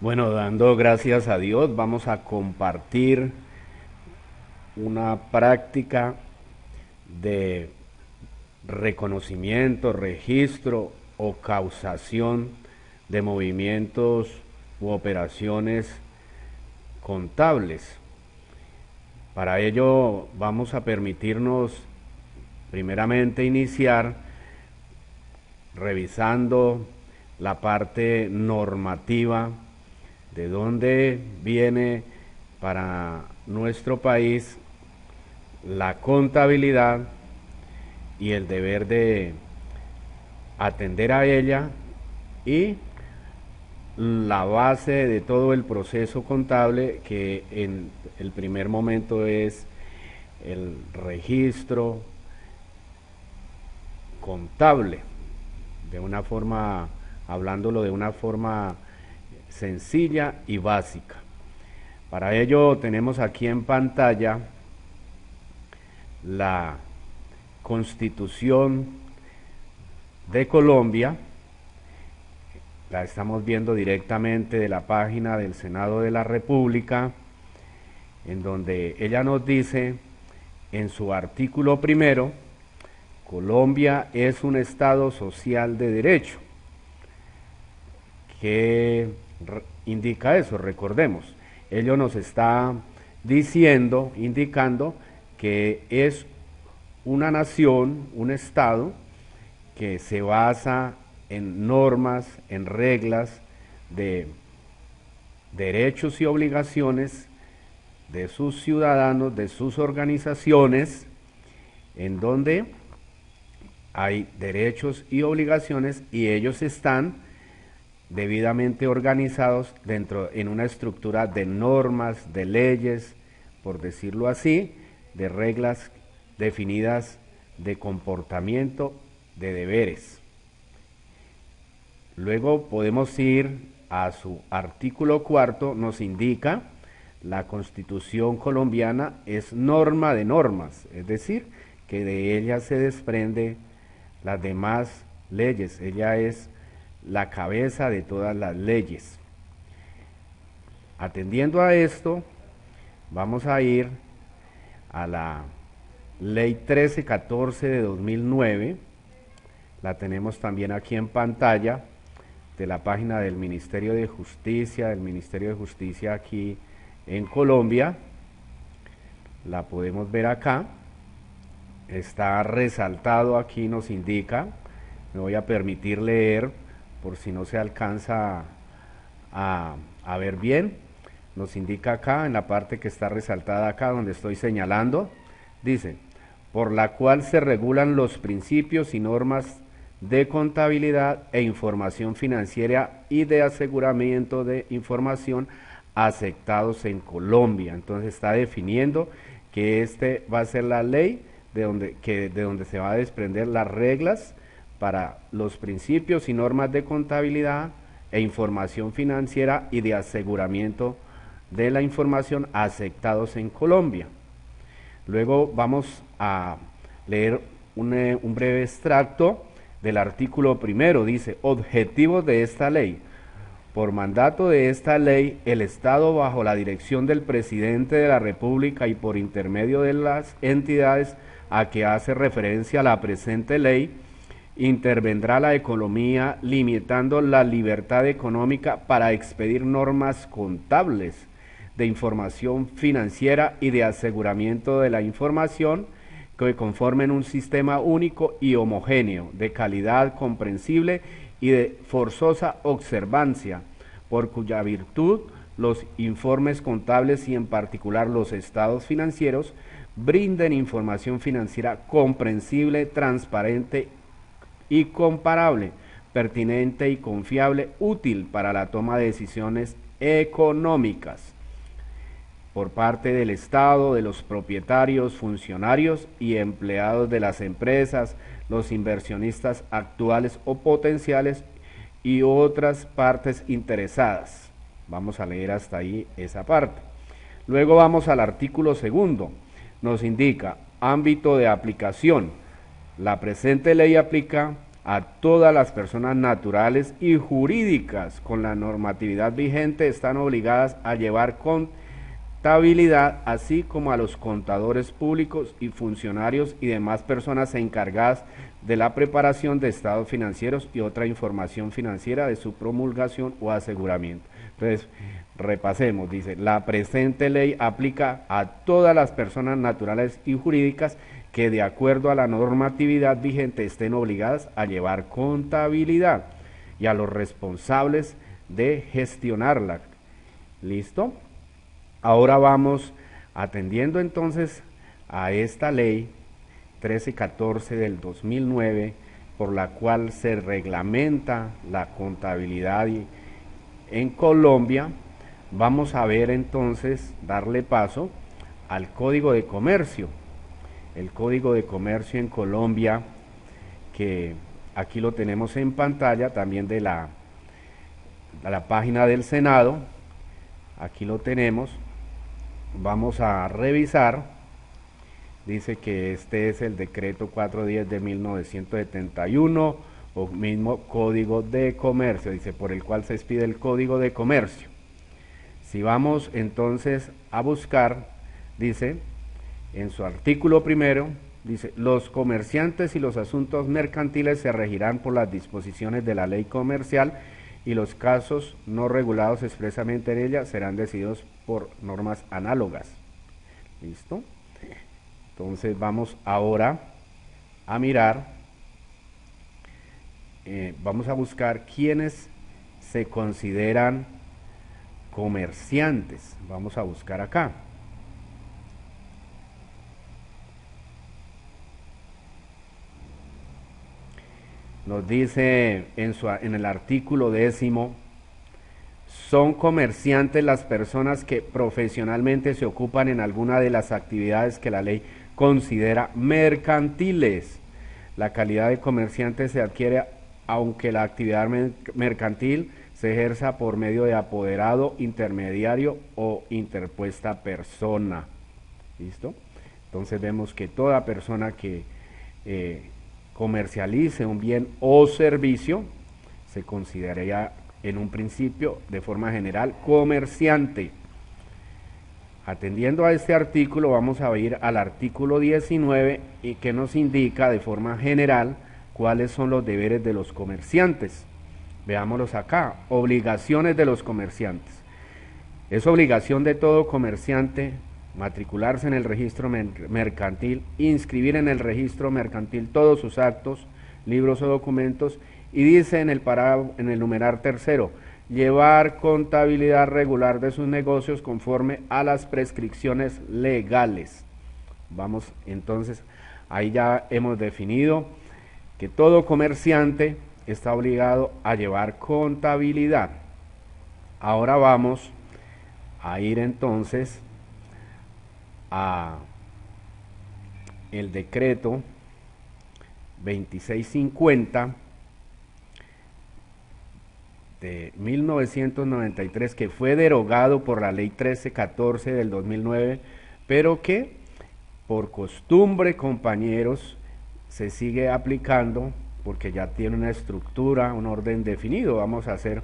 Bueno, dando gracias a Dios, vamos a compartir una práctica de reconocimiento, registro o causación de movimientos u operaciones contables. Para ello vamos a permitirnos primeramente iniciar revisando la parte normativa de dónde viene para nuestro país la contabilidad y el deber de atender a ella y la base de todo el proceso contable, que en el primer momento es el registro contable, de una forma, hablándolo de una forma sencilla y básica. Para ello tenemos aquí en pantalla la Constitución de Colombia. La estamos viendo directamente de la página del Senado de la República, en donde ella nos dice en su artículo primero: Colombia es un Estado social de derecho. ¿Qué indica eso? Recordemos, ello nos está diciendo, indicando que es una nación, un Estado, que se basa en normas, en reglas de derechos y obligaciones de sus ciudadanos, de sus organizaciones, en donde hay derechos y obligaciones y ellos están debidamente organizados dentro en una estructura de normas, de leyes, por decirlo así, de reglas definidas de comportamiento, de deberes. Luego podemos ir a su artículo cuarto, nos indica: la Constitución colombiana es norma de normas, es decir, que de ella se desprende las demás leyes, ella es la cabeza de todas las leyes. Atendiendo a esto, vamos a ir a la Ley 1314 de 2009, la tenemos también aquí en pantalla, de la página del Ministerio de Justicia aquí en Colombia. La podemos ver acá, está resaltado aquí, nos indica, me voy a permitir leer por si no se alcanza a ver bien. Nos indica acá, en la parte que está resaltada acá, donde estoy señalando, dice: por la cual se regulan los principios y normas de contabilidad e información financiera y de aseguramiento de información aceptados en Colombia. Entonces está definiendo que este va a ser la ley de donde se va a desprender las reglas para los principios y normas de contabilidad e información financiera y de aseguramiento de la información aceptados en Colombia. Luego vamos a leer un breve extracto del artículo primero. Dice: objetivos de esta ley. Por mandato de esta ley, el Estado, bajo la dirección del Presidente de la República y por intermedio de las entidades a que hace referencia la presente ley, intervendrá la economía limitando la libertad económica para expedir normas contables, de información financiera y de aseguramiento de la información que conformen un sistema único y homogéneo, de calidad comprensible y de forzosa observancia, por cuya virtud los informes contables y en particular los estados financieros brinden información financiera comprensible, transparente y comparable, pertinente y confiable, útil para la toma de decisiones económicas por parte del Estado, de los propietarios, funcionarios y empleados de las empresas, los inversionistas actuales o potenciales y otras partes interesadas. Vamos a leer hasta ahí esa parte. Luego vamos al artículo segundo. Nos indica ámbito de aplicación. La presente ley aplica a todas las personas naturales y jurídicas con la normatividad vigente están obligadas a llevar contabilidad, así como a los contadores públicos y funcionarios y demás personas encargadas de la preparación de estados financieros y otra información financiera de su promulgación o aseguramiento. Entonces, repasemos, dice, la presente ley aplica a todas las personas naturales y jurídicas que de acuerdo a la normatividad vigente estén obligadas a llevar contabilidad y a los responsables de gestionarla. ¿Listo? Ahora vamos atendiendo entonces a esta ley 1314 del 2009, por la cual se reglamenta la contabilidad en Colombia. Vamos a ver entonces, darle paso al Código de Comercio. El Código de Comercio en Colombia, que aquí lo tenemos en pantalla, también de la página del Senado. Aquí lo tenemos. Vamos a revisar. Dice que este es el decreto 410 de 1971, o mismo Código de Comercio, dice, por el cual se expide el Código de Comercio. Si vamos entonces a buscar, dice, en su artículo primero, dice, los comerciantes y los asuntos mercantiles se regirán por las disposiciones de la ley comercial y los casos no regulados expresamente en ella serán decididos por normas análogas. ¿Listo? Entonces vamos ahora a mirar, vamos a buscar quiénes se consideran comerciantes. Vamos a buscar acá. Nos dice en el artículo 10, son comerciantes las personas que profesionalmente se ocupan en alguna de las actividades que la ley considera mercantiles. La calidad de comerciante se adquiere aunque la actividad mercantil se ejerza por medio de apoderado, intermediario o interpuesta persona. ¿Listo? Entonces vemos que toda persona que comercialice un bien o servicio se consideraría en un principio, de forma general, comerciante. Atendiendo a este artículo, vamos a ir al artículo 19 y que nos indica de forma general cuáles son los deberes de los comerciantes. Veámoslos acá. Obligaciones de los comerciantes. Es obligación de todo comerciante matricularse en el registro mercantil, inscribir en el registro mercantil todos sus actos, libros o documentos, y dice en el numeral tercero, llevar contabilidad regular de sus negocios conforme a las prescripciones legales. Vamos entonces, ahí ya hemos definido que todo comerciante está obligado a llevar contabilidad. Ahora vamos a ir entonces a el decreto 2650 de 1993, que fue derogado por la ley 1314 del 2009, pero que por costumbre, compañeros, se sigue aplicando porque ya tiene una estructura, un orden definido. Vamos a hacer,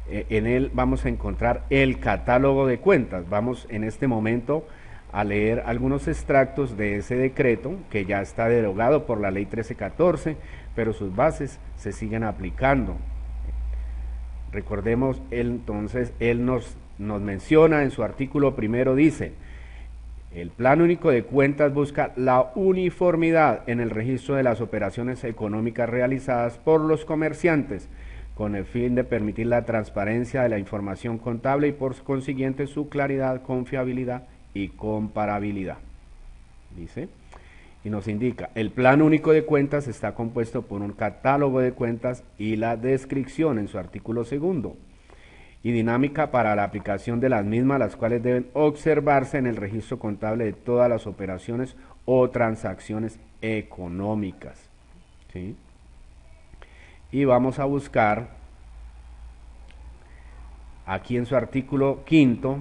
en él vamos a encontrar el catálogo de cuentas. Vamos en este momento a leer algunos extractos de ese decreto que ya está derogado por la ley 1314, pero sus bases se siguen aplicando. Recordemos, entonces, él nos menciona en su artículo primero, dice, el Plan Único de Cuentas busca la uniformidad en el registro de las operaciones económicas realizadas por los comerciantes, con el fin de permitir la transparencia de la información contable y por consiguiente su claridad, confiabilidad y comparabilidad. Dice, y nos indica, el Plan Único de Cuentas está compuesto por un catálogo de cuentas y la descripción en su artículo segundo, y dinámica para la aplicación de las mismas, las cuales deben observarse en el registro contable de todas las operaciones o transacciones económicas. ¿Sí? Y vamos a buscar, aquí en su artículo quinto,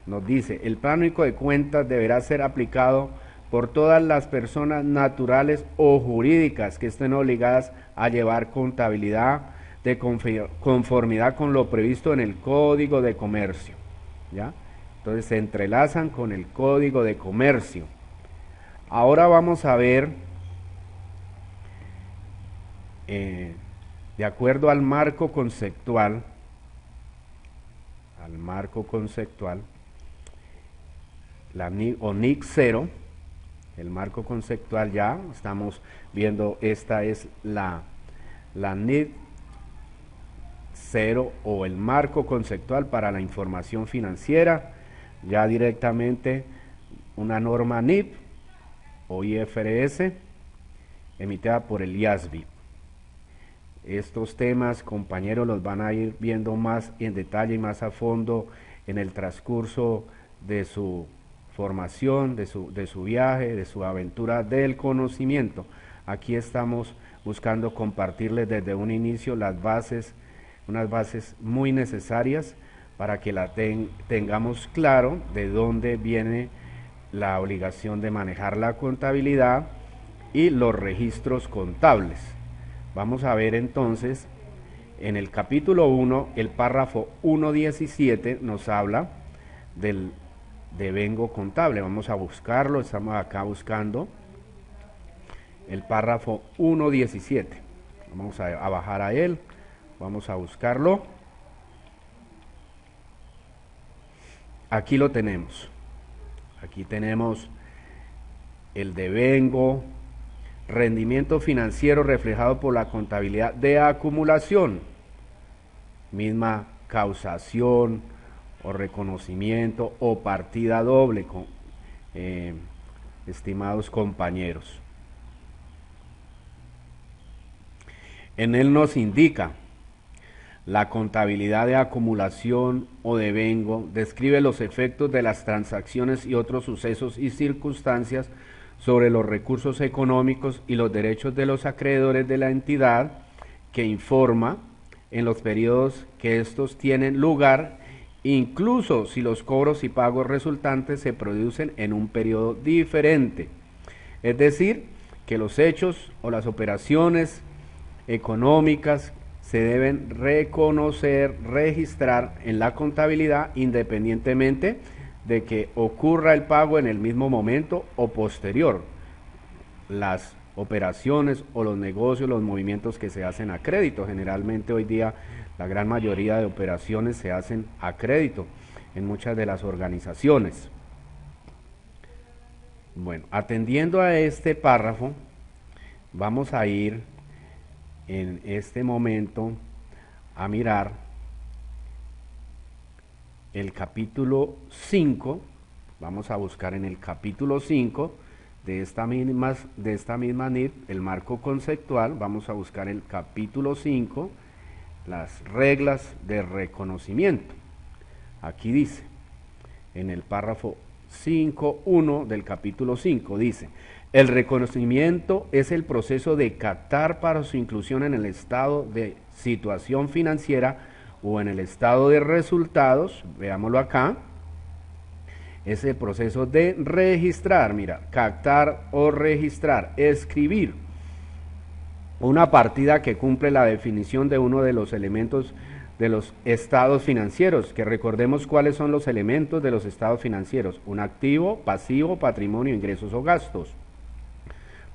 nos dice, el Plan Único de Cuentas deberá ser aplicado por todas las personas naturales o jurídicas que estén obligadas a llevar contabilidad de conformidad con lo previsto en el Código de Comercio, ¿ya? Entonces se entrelazan con el Código de Comercio. Ahora vamos a ver, de acuerdo al marco conceptual, la NIC o NIC 0, el marco conceptual ya estamos viendo, esta es la NIC 0 o el marco conceptual para la información financiera, ya directamente una norma NIF o IFRS emitida por el IASB. Estos temas, compañeros, los van a ir viendo más en detalle y más a fondo en el transcurso de su formación, de su viaje, de su aventura del conocimiento. Aquí estamos buscando compartirles desde un inicio las bases, unas bases muy necesarias para que tengamos claro de dónde viene la obligación de manejar la contabilidad y los registros contables. Vamos a ver entonces, en el capítulo 1, el párrafo 1.17 nos habla del devengo contable. Vamos a buscarlo, estamos acá buscando el párrafo 1.17. Vamos a bajar a él, vamos a buscarlo. Aquí lo tenemos. Aquí tenemos el devengo, rendimiento financiero reflejado por la contabilidad de acumulación, misma causación o reconocimiento o partida doble, estimados compañeros. En él nos indica: la contabilidad de acumulación o devengo describe los efectos de las transacciones y otros sucesos y circunstancias sobre los recursos económicos y los derechos de los acreedores de la entidad, que informa en los periodos que estos tienen lugar, incluso si los cobros y pagos resultantes se producen en un periodo diferente. Es decir, que los hechos o las operaciones económicas se deben reconocer, registrar en la contabilidad independientemente de que ocurra el pago en el mismo momento o posterior. Las operaciones o los negocios, los movimientos que se hacen a crédito, generalmente hoy día la gran mayoría de operaciones se hacen a crédito en muchas de las organizaciones. Bueno, atendiendo a este párrafo, vamos a ir en este momento a mirar el capítulo 5, vamos a buscar en el capítulo 5 de esta misma NIF, el marco conceptual, vamos a buscar el capítulo 5, las reglas de reconocimiento. Aquí dice, en el párrafo 5.1 del capítulo 5, dice: el reconocimiento es el proceso de captar para su inclusión en el estado de situación financiera o en el estado de resultados, veámoslo acá, es el proceso de registrar, mira, captar o registrar, escribir una partida que cumple la definición de uno de los elementos de los estados financieros, que recordemos cuáles son los elementos de los estados financieros: un activo, pasivo, patrimonio, ingresos o gastos.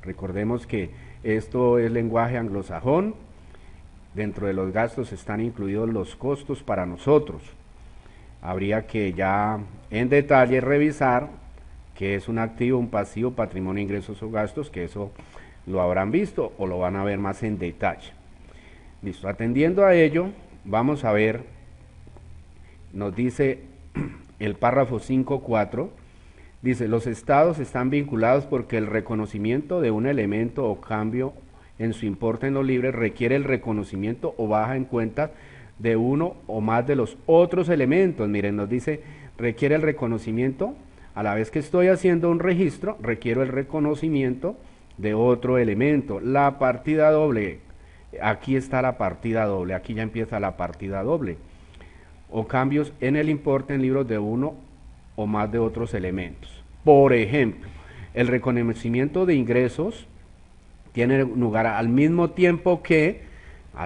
Recordemos que esto es lenguaje anglosajón. Dentro de los gastos están incluidos los costos para nosotros. Habría que ya en detalle revisar qué es un activo, un pasivo, patrimonio, ingresos o gastos, que eso lo habrán visto o lo van a ver más en detalle. Listo, atendiendo a ello, vamos a ver, nos dice el párrafo 5.4, dice: los estados están vinculados porque el reconocimiento de un elemento o cambio en su importe en lo libre requiere el reconocimiento o baja en cuenta de uno o más de los otros elementos. Miren, nos dice, requiere el reconocimiento, a la vez que estoy haciendo un registro, requiero el reconocimiento de otro elemento. La partida doble, aquí está la partida doble, aquí ya empieza la partida doble, o cambios en el importe en libros de uno o más de otros elementos. Por ejemplo, El reconocimiento de ingresos tiene lugar al mismo tiempo que,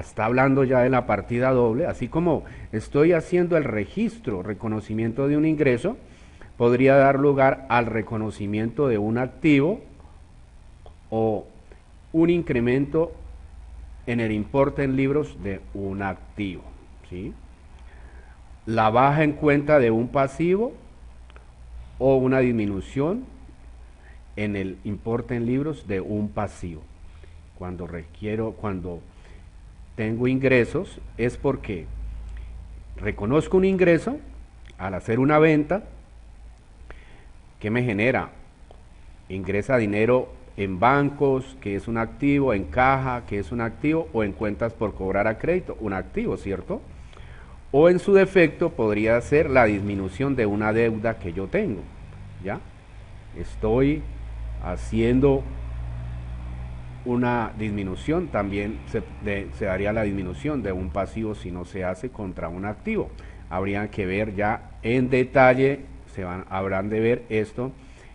está hablando ya de la partida doble, así como estoy haciendo el registro, reconocimiento de un ingreso, podría dar lugar al reconocimiento de un activo o un incremento en el importe en libros de un activo, ¿sí? La baja en cuenta de un pasivo o una disminución en el importe en libros de un pasivo. Cuando tengo ingresos es porque reconozco un ingreso al hacer una venta que me genera, ingresa dinero en bancos, que es un activo, en caja, que es un activo, o en cuentas por cobrar a crédito, un activo, ¿cierto? O en su defecto podría ser la disminución de una deuda que yo tengo, ¿ya? Estoy haciendo una disminución, también se daría la disminución de un pasivo si no se hace contra un activo. Habría que ver ya en detalle, habrán de ver esto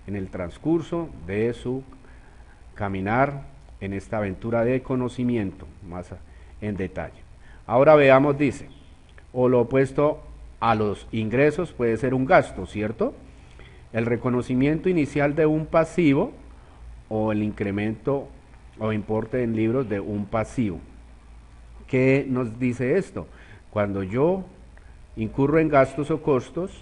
en el transcurso de su caminar en esta aventura de conocimiento, más en detalle. Ahora veamos, dice, o lo opuesto a los ingresos puede ser un gasto, ¿cierto? El reconocimiento inicial de un pasivo o el incremento o importe en libros de un pasivo. ¿Qué nos dice esto? Cuando yo incurro en gastos o costos,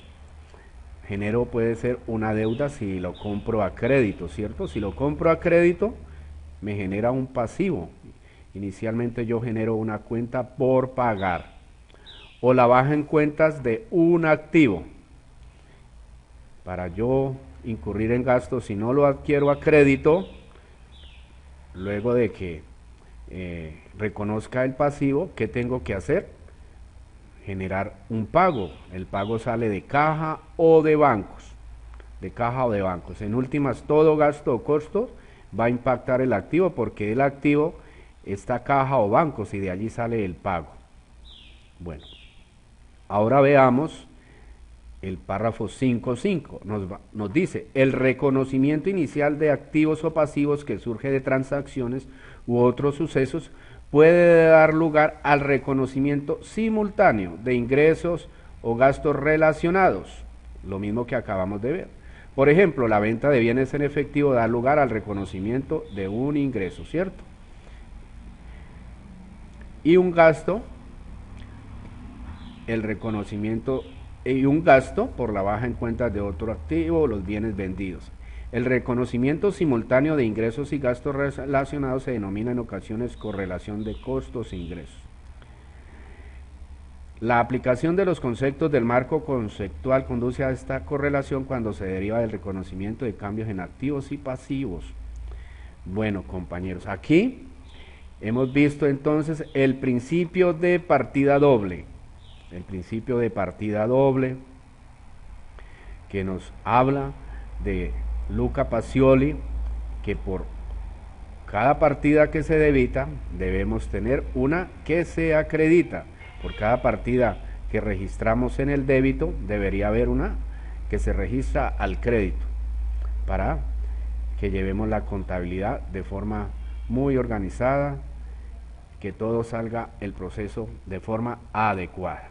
genero, puede ser una deuda si lo compro a crédito, ¿cierto? Si lo compro a crédito, me genera un pasivo. Inicialmente yo genero una cuenta por pagar. O la baja en cuentas de un activo. Para yo incurrir en gastos, si no lo adquiero a crédito, luego de que reconozca el pasivo, ¿qué tengo que hacer? Generar un pago. El pago sale de caja o de bancos. De caja o de bancos. En últimas, todo gasto o costo va a impactar el activo porque el activo está caja o bancos y de allí sale el pago. Bueno, ahora veamos el párrafo 5.5. Nos dice, el reconocimiento inicial de activos o pasivos que surge de transacciones u otros sucesos puede dar lugar al reconocimiento simultáneo de ingresos o gastos relacionados, lo mismo que acabamos de ver. Por ejemplo, la venta de bienes en efectivo da lugar al reconocimiento de un ingreso, ¿cierto? Y un gasto, el reconocimiento y un gasto por la baja en cuentas de otro activo o los bienes vendidos. El reconocimiento simultáneo de ingresos y gastos relacionados se denomina en ocasiones correlación de costos e ingresos. La aplicación de los conceptos del marco conceptual conduce a esta correlación cuando se deriva del reconocimiento de cambios en activos y pasivos. Bueno, compañeros, aquí hemos visto entonces el principio de partida doble. El principio de partida doble que nos habla de Luca Pacioli, que por cada partida que se debita debemos tener una que se acredita. Por cada partida que registramos en el débito debería haber una que se registra al crédito para que llevemos la contabilidad de forma muy organizada, que todo salga el proceso de forma adecuada.